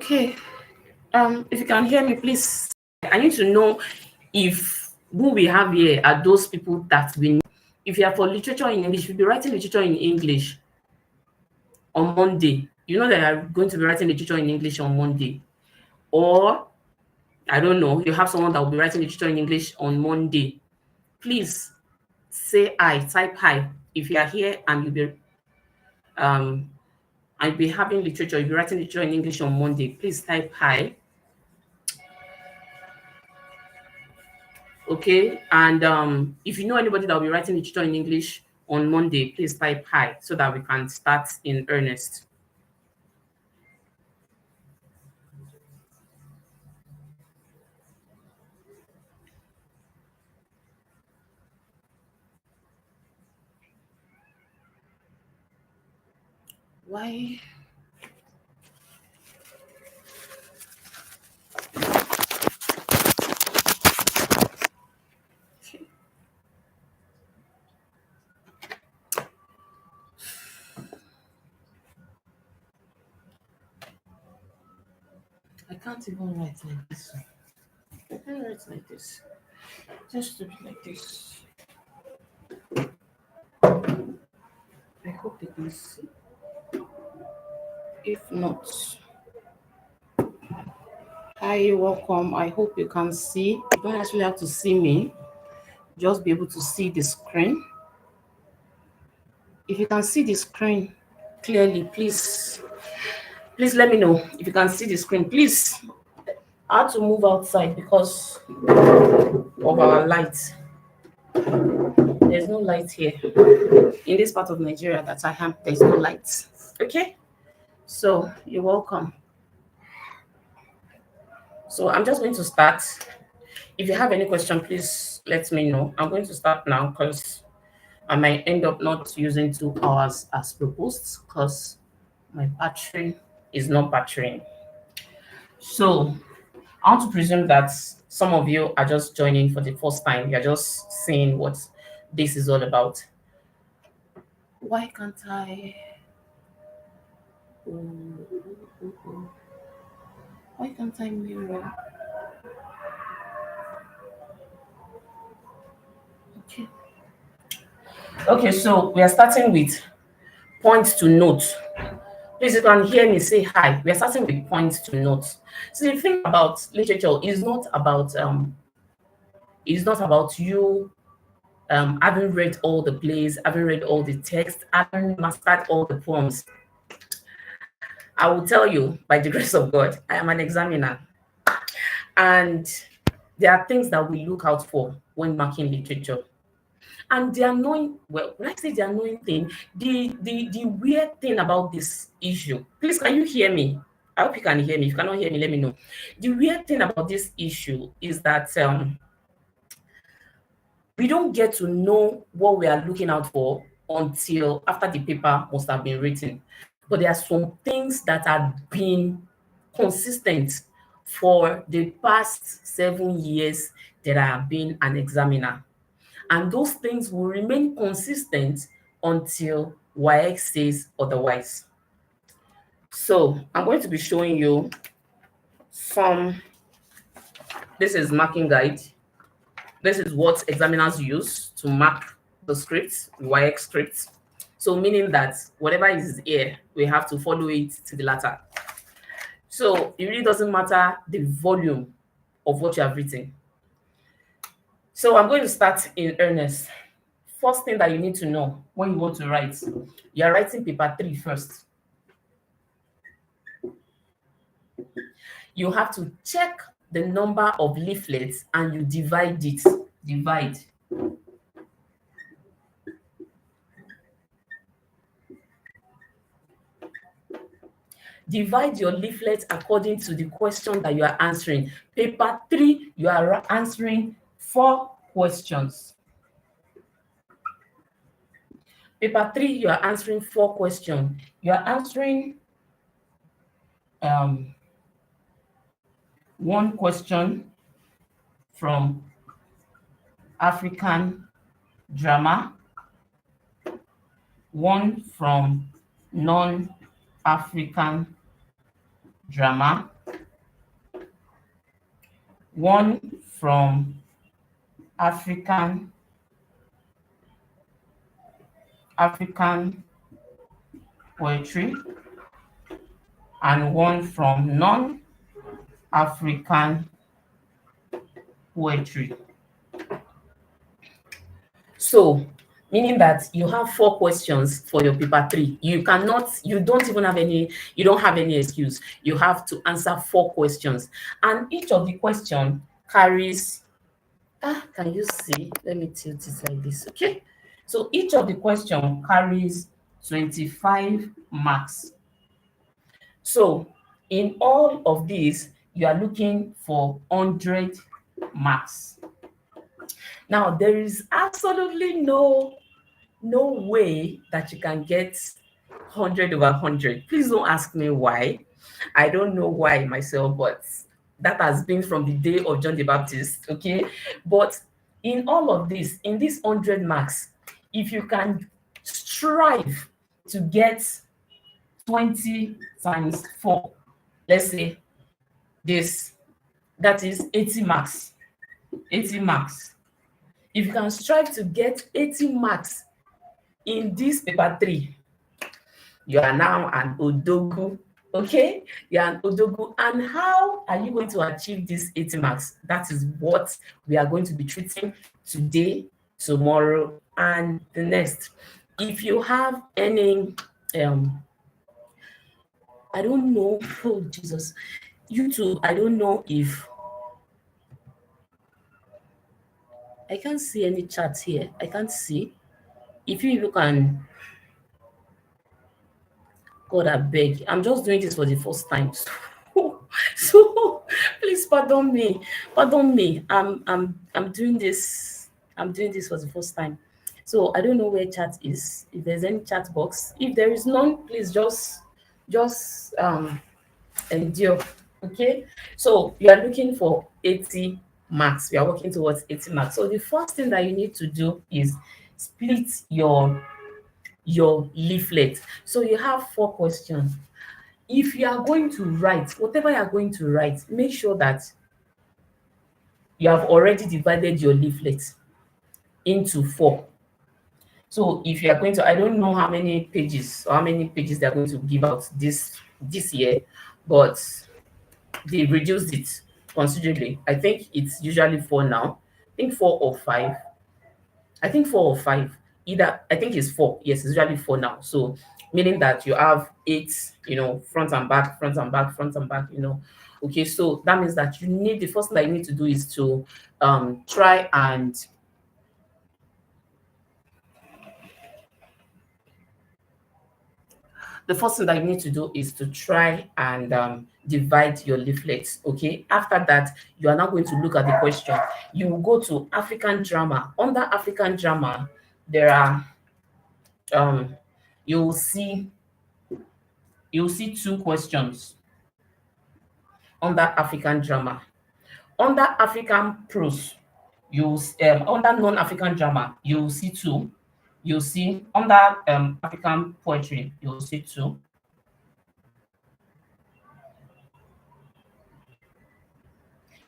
Okay. If you can hear me, please. I need to know if who we have here are those people that we know. If you are for literature in English, you'll be writing literature in English on Monday. You know that I'm going to be writing literature in English on Monday. Or, I don't know, you have someone that will be writing literature in English on Monday. Please say I, type hi. If you are here and um I'll be having literature, you'll be writing literature in English on Monday. Please type hi. Okay. And if you know anybody that will be writing literature in English on Monday, please type hi so that we can start in earnest. Why? I can't even write like this. I can't write like this. Just to be like this. I hope they can see. If not, hi, welcome. I hope you can see. You don't actually have to see me. Just be able to see the screen. If you can see the screen clearly, please let me know. If you can see the screen, please. I had to move outside because of our light. There's no light here. In this part of Nigeria that I am, there's no light. Okay? So you're welcome. So I'm just going to start. If you have any question, please let me know. I'm going to start now because I might end up not using 2 hours as proposed because my battery is not battering. So I want to presume that some of you are just joining for the first time. You're just seeing what this is all about. Why can't I? Why can't I mirror? Okay. Okay, so we are starting with points to note. Please, you can hear me, say hi. We are starting with points to note. So the thing about literature is not about you having read all the plays, having read all the text, having mastered all the poems. I will tell you, by the grace of God, I am an examiner. And there are things that we look out for when marking literature. And the annoying, well, when I say the annoying thing, the weird thing about this issue, please, can you hear me? I hope you can hear me. If you cannot hear me, let me know. The weird thing about this issue is that we don't get to know what we are looking out for until after the paper must have been written. But there are some things that have been consistent for the past 7 years that I have been an examiner. And those things will remain consistent until YX says otherwise. So I'm going to be showing you some, this is marking guide. This is what examiners use to mark the scripts, YX scripts. So meaning that whatever is here, we have to follow it to the letter. So it really doesn't matter the volume of what you have written. So I'm going to start in earnest. First thing that you need to know when you want to write, you are writing paper 3 first. You have to check the number of leaflets and you divide it. Divide. Divide your leaflet according to the question that you are answering. Paper 3, you are answering 4 questions. Paper 3, you are answering 4 questions. You are answering 1 question from African drama, 1 from non-African drama, one from African poetry, and one from non-African poetry. So, meaning that you have 4 questions for your paper 3. You don't even have any, you don't have any excuse. You have to answer 4 questions. And each of the question carries, can you see? Let me tilt it like this, okay? So each of the question carries 25 marks. So in all of these, you are looking for 100 marks. Now, there is absolutely no way that you can get 100 over 100. Please don't ask me why. I don't know why myself, but that has been from the day of John the Baptist, okay? But in all of this, in these 100 marks, if you can strive to get 20 times 4, let's say this, that is 80 marks. 80 marks. If you can strive to get 80 marks in this paper 3, you are now an odogu, okay? You're an odogu. And how are you going to achieve these 80 marks? That is what we are going to be treating today, tomorrow, and the next. If you have any, I don't know, oh Jesus, YouTube, I don't know if, I can't see any chats here. I can't see. If you can, God, I beg. I'm just doing this for the first time. So please pardon me. Pardon me. I'm doing this. I'm doing this for the first time. So I don't know where chat is. If there's any chat box. If there is none, please just endure. Okay. So you are looking for 80 marks. We are working towards 80 marks. So the first thing that you need to do is split your leaflet. So you have 4 questions. If you are going to write, whatever you are going to write, make sure that you have already divided your leaflet into 4. So if you are going to, I don't know how many pages or how many pages they are going to give out this year, but they reduced it considerably. I think it's usually 4 now. I think 4 or 5. I think 4 or 5. Either I think it's 4. Yes, it's usually 4 now. So meaning that you have 8, front and back, front and back, front and back. Okay, so that means that the first thing that you need to do is to try and the first thing that you need to do is to try and divide your leaflets. Okay, after that, you are now going to look at the question. You will go to African drama. Under African drama, there are um you'll see 2 questions under African drama. Under African prose, under non-African drama, you'll see 2. You'll see under African poetry, you'll see 2.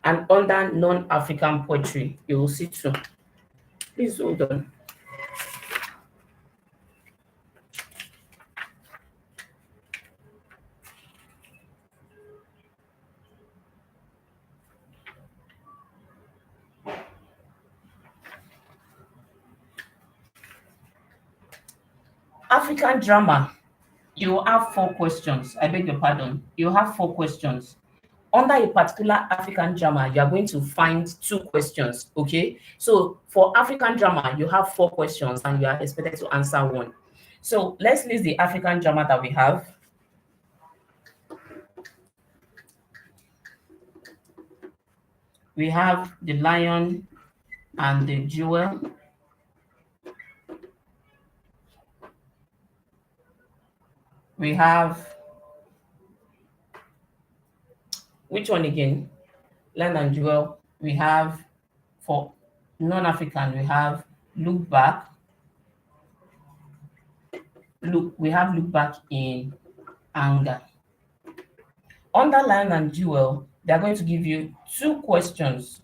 And under non-African poetry, you will see 2. Please hold on. African drama, you have 4 questions. I beg your pardon. You have 4 questions. Under a particular African drama, you are going to find 2 questions. Okay. So for African drama, you have 4 questions and you are expected to answer 1. So let's list the African drama that we have. We have The Lion and the Jewel. We have, which one again? Lion and Jewel. We have, for non-African, we have Look Back. We have Look Back in Anger. Under Lion and Jewel, they are going to give you two questions.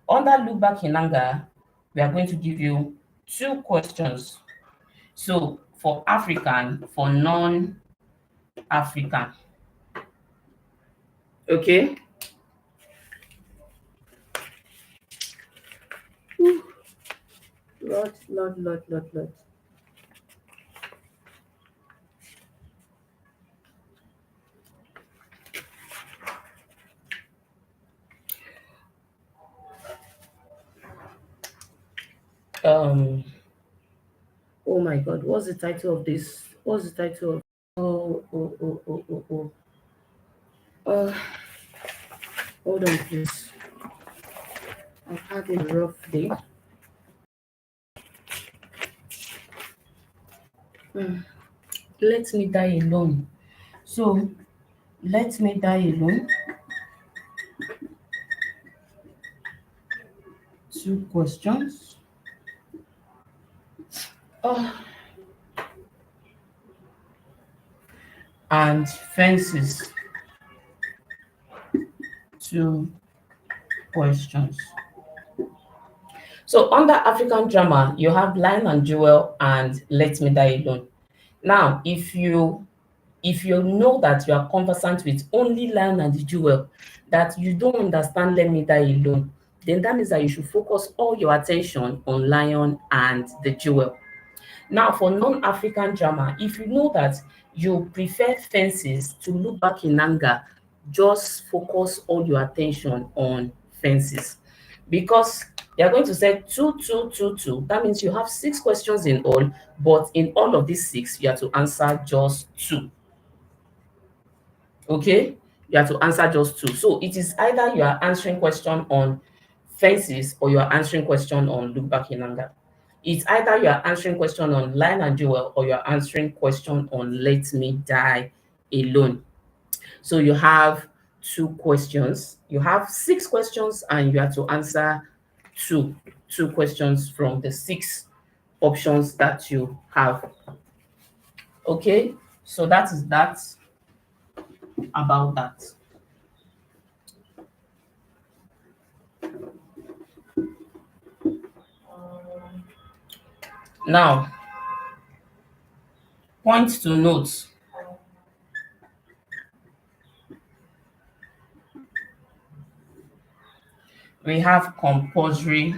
Under Look Back in Anger, we are going to give you two questions. So for African, for non-African. Okay. Whew. Lord, Lord, Lord, Lord, Lord. Um. Oh my God. What's the title of this? What's the title of? Oh, oh, oh, oh, oh, oh. Uh, hold on, please. I've had a rough day. Hmm. Let me die alone. So, let me die alone. Two questions. Oh, and fences. Two questions. So under African drama, you have Lion and Jewel and Let Me Die Alone. Now, if you know that you are conversant with only Lion and the Jewel, that you don't understand Let Me Die Alone, then that means that you should focus all your attention on Lion and the Jewel. Now, for non-African drama, if you know that you prefer Fences to Look Back in Anger, just focus all your attention on Fences. Because they are going to say two, two, two, two. That means you have six questions in all, but in all of these six, you have to answer just two. Okay? You have to answer just two. So it is either you are answering question on Fences or you are answering question on Look Back in Anger. It's either you are answering question on Lion and Jewel or you are answering question on Let Me Die Alone. So you have two questions. You have six questions and you have to answer two questions from the six options that you have. Okay? So that is that about that. Now, point to note. We have compulsory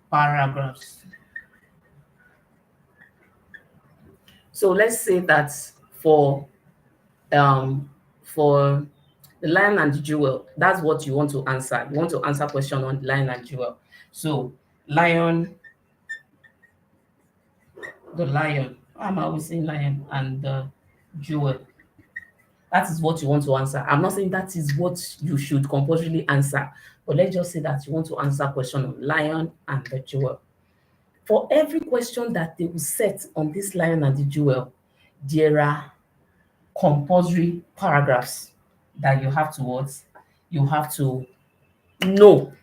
paragraphs. So let's say that for um for the Lion and the Jewel, that's what you want to answer. You want to answer question on Lion and Jewel. So lion, the lion. I'm always saying lion and the jewel. That is what you want to answer. I'm not saying that is what you should compulsorily answer, but let's just say that you want to answer question on lion and the jewel. For every question that they will set on this lion and the jewel, there are compulsory paragraphs that you have to what? You have to know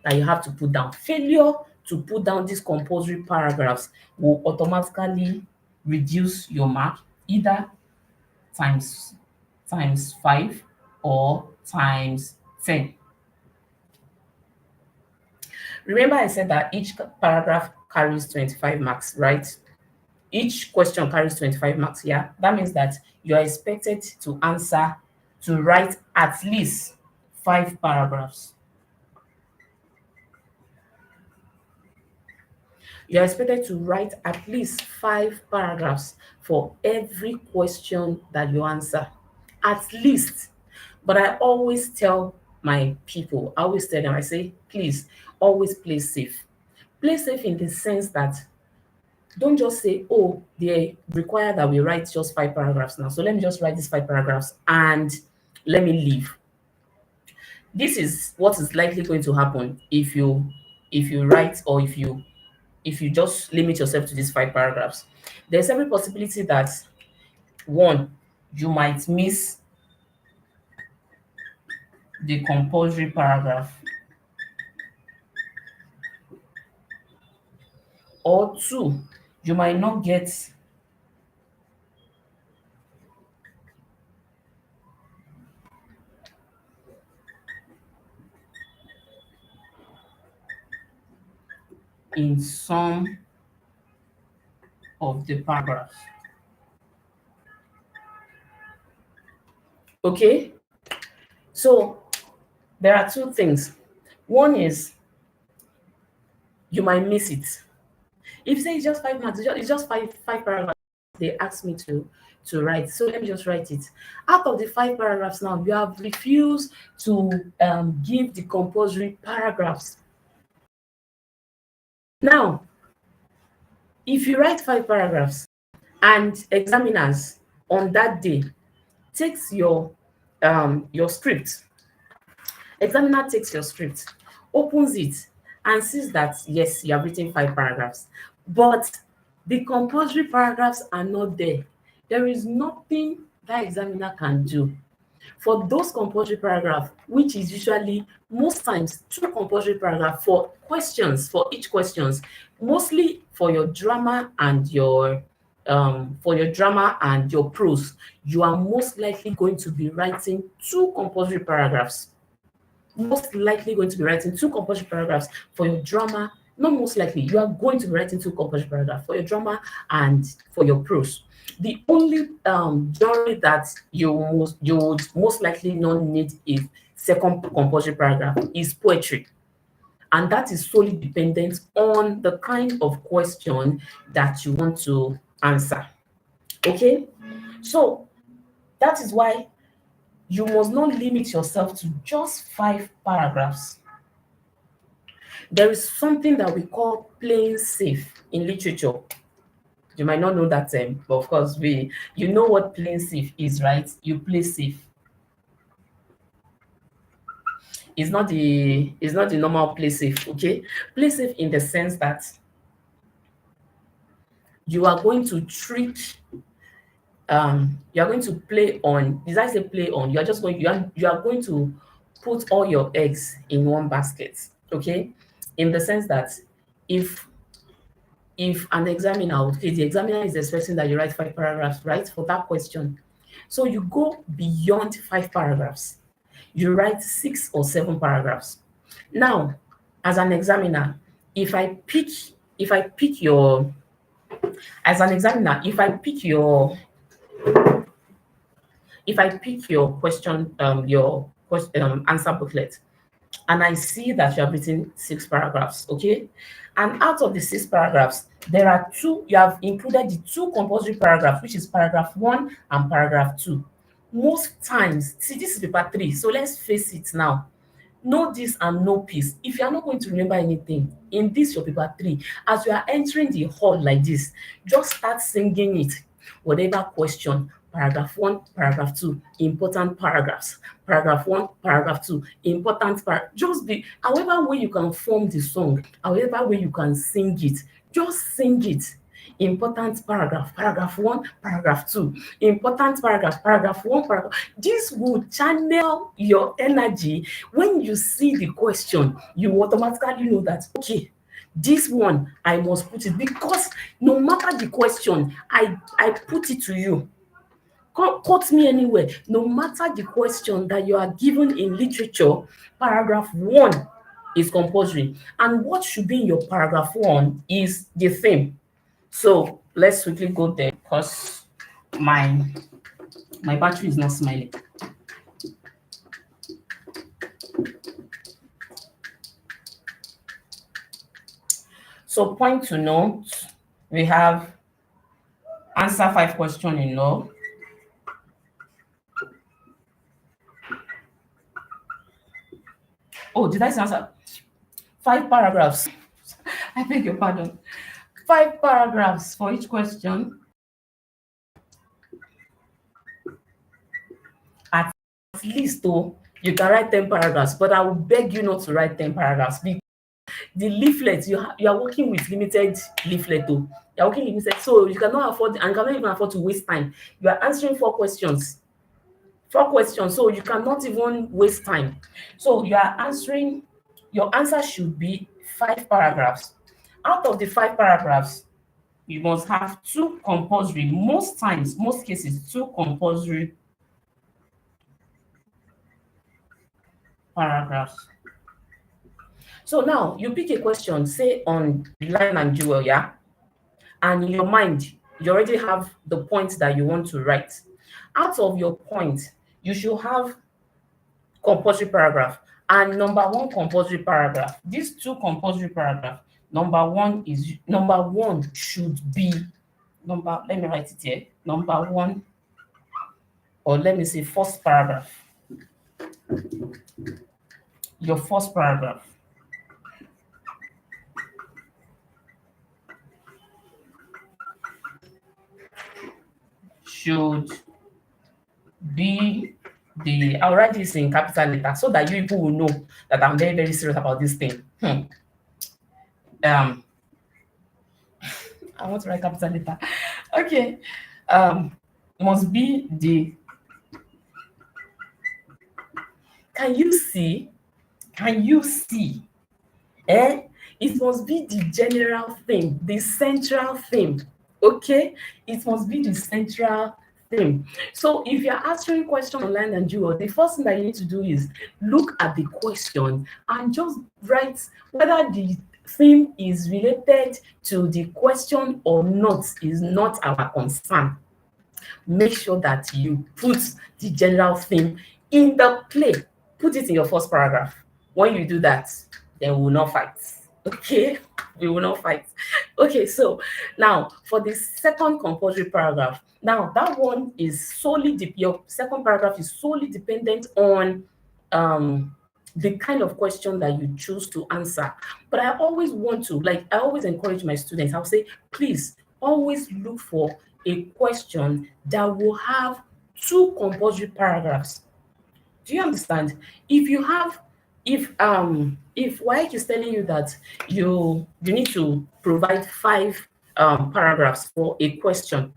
that you have to put down. Failure to put down these compulsory paragraphs will automatically reduce your mark either times times 5 or times 10. Remember I said that each paragraph carries 25 marks, right? Each question carries 25 marks, yeah? That means that you are expected to answer, to write at least 5 paragraphs. You are expected to write at least 5 paragraphs for every question that you answer. At least. But I always tell my people, I always tell them, I say, please always play safe. Play safe in the sense that don't just say, oh, they require that we write just 5 paragraphs now. So let me just write these 5 paragraphs and let me leave. This is what is likely going to happen if you write or if you just limit yourself to these 5 paragraphs. There's every possibility that one, you might miss the compulsory paragraph, or two, you might not get in some of the paragraphs. Okay, so there are two things. One is you might miss it. If you say it's just 5 marks, it's just five paragraphs they asked me to write. So let me just write it. Out of the 5 paragraphs now, you have refused to give the compulsory paragraphs. Now, if you write 5 paragraphs and examiners on that day takes your script, examiner takes your script, opens it, and sees that yes, you have written 5 paragraphs, but the compulsory paragraphs are not there. There is nothing that examiner can do for those compulsory paragraphs, which is usually most times 2 compulsory paragraphs for questions, for each questions, mostly for your drama and your prose. You are most likely going to be writing 2 compulsory paragraphs, most likely going to be writing 2 compulsory paragraphs for your drama. Not most likely, you are going to be writing 2 compulsory paragraphs for your drama and for your prose. The only genre that you would most likely not need a second compulsory paragraph is poetry, and that is solely dependent on the kind of question that you want to answer. Okay, so that is why you must not limit yourself to just 5 paragraphs. There is something that we call playing safe in literature. You might not know that term, but of course, you know what playing safe is, right? You play safe. It's not the normal play safe, okay? Play safe in the sense that you are going to treat you are going to play on, did I say play on? You are going to put all your eggs in one basket, okay? In the sense that if an examiner, okay, the examiner is expecting that you write 5 paragraphs, right, for that question. So you go beyond 5 paragraphs. You write 6 or 7 paragraphs. Now, as an examiner, if I pick, if I pick your, as an examiner, if I pick your question, answer booklet, and I see that you have written 6 paragraphs, okay? And out of the 6 paragraphs, there are two, you have included the 2 compulsory paragraphs, which is paragraph 1 and paragraph 2. Most times, see, this is paper 3, so let's face it now. Know this and know peace. If you are not going to remember anything in this your paper 3, as you are entering the hall like this, just start singing it. Whatever question, paragraph 1, paragraph 2, important paragraphs. Paragraph 1, paragraph 2, important paragraph. Just be, however way you can form the song, however way you can sing it, just sing it. Important paragraph, paragraph 1, paragraph 2, important paragraph, paragraph 1, paragraph. This will channel your energy. When you see the question, you automatically know that, okay, this one I must put it, because no matter the question, I put it to you. Quote me anywhere. No matter the question that you are given in literature, paragraph 1 is compulsory, and what should be in your paragraph 1 is the theme. So let's quickly go there because my battery is not smiling. So point to note, we have answer 5 question in law. Oh, did I say answer 5 paragraphs? I beg your pardon. 5 paragraphs for each question. At least, though, you can write 10 paragraphs, but I will beg you not to write 10 paragraphs. The leaflet, you are working with limited leaflet, though. You are working limited, so you cannot afford, and cannot even afford to waste time. You are answering 4 questions. 4 questions, so you cannot even waste time. So you are answering, your answer should be 5 paragraphs. Out of the 5 paragraphs, you must have 2 compulsory, most times, most cases, 2 compulsory paragraphs. So now you pick a question, say on line and jewel, yeah, and in your mind you already have the point that you want to write. Out of your point, you should have compulsory paragraph and number one compulsory paragraph. These two compulsory paragraph, number one should be let me write it here. Number one, or let me say first paragraph. Your first paragraph should be I'll write this in capital letter so that you people will know that I'm very, very serious about this thing. Um, I want to write capital letter. Okay. Must be the. Can you see? Can you see? It must be the general theme, the central theme. Okay, it must be the central theme. So if you're answering question online and jewel, the first thing that you need to do is look at the question and just write whether the theme is related to the question or not is not our concern. Make sure that you put the general theme in the play. Put it in your first paragraph. When you do that, then we will not fight. Okay, we will not fight. Okay, so now for the second compulsory paragraph, now that one is solely your second paragraph is solely dependent on the kind of question that you choose to answer. But I always I always encourage my students, I'll say, please always look for a question that will have two compulsory paragraphs. Do you understand? If you have, if WAEC is telling you that you need to provide five paragraphs for a question,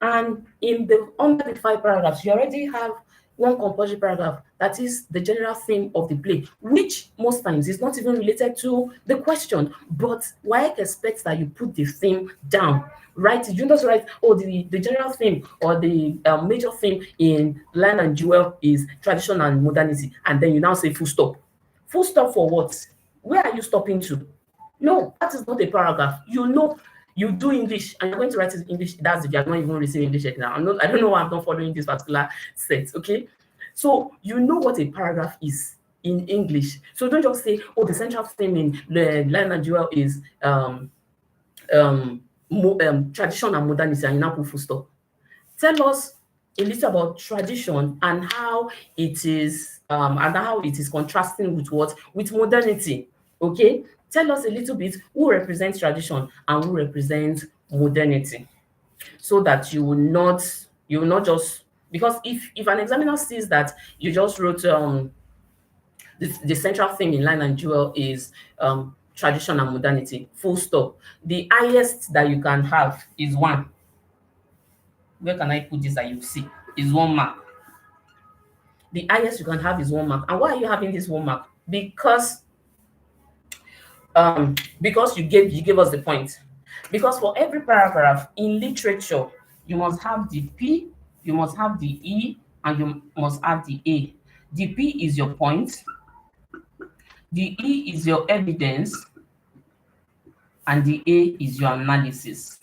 and in the under the five paragraphs, you already have one compulsory paragraph that is the general theme of the play, which most times is not even related to the question, but WAEC expects that you put the theme down. Right, you just write, oh, the general theme or the major theme in Line and Jewel is tradition and modernity, and then you now say full stop. Full stop for what? Where are you stopping to? No, that is not a paragraph. You know, you do English and you're going to write it in English. That's if you're not even reading English yet now. I don't know why I'm not following this particular set. Okay, so you know what a paragraph is in English. So don't just say, oh, the central theme in the Line and Jewel is tradition and modernity, and you now put full stop. Tell us a little about tradition and how it is contrasting with what? With modernity. Okay, tell us a little bit who represents tradition and who represents modernity, so that you will not just, because if an examiner sees that you just wrote the central thing in Line and Jewel is tradition and modernity, full stop. The highest that you can have is one. Where can I put this that you see? Is 1 mark. The highest you can have is 1 mark. And why are you having this 1 mark? Because you gave us the point. Because for every paragraph in literature, you must have the P, you must have the E, and you must have the A. The P is your point, the E is your evidence, and the A is your analysis.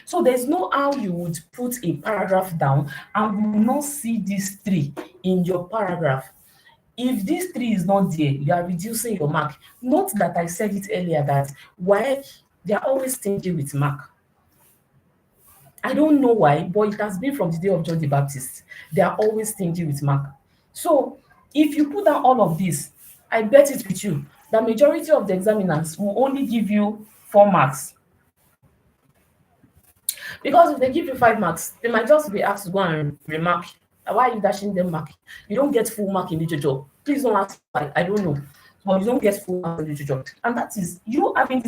So there's no how you would put a paragraph down and we will not see these three in your paragraph. If this three is not there, you are reducing your mark. Note that I said it earlier that why they are always stingy with mark. I don't know why, but it has been from the day of John the Baptist. They are always stingy with mark. So if you put down all of this, I bet it with you, the majority of the examiners will only give you 4 marks. Because if they give you 5 marks, they might just be asked to go and remark. Why are you dashing them mark? You don't get full mark in literature. Please don't ask why. I don't know. But you don't get full mark in literature. And that is you having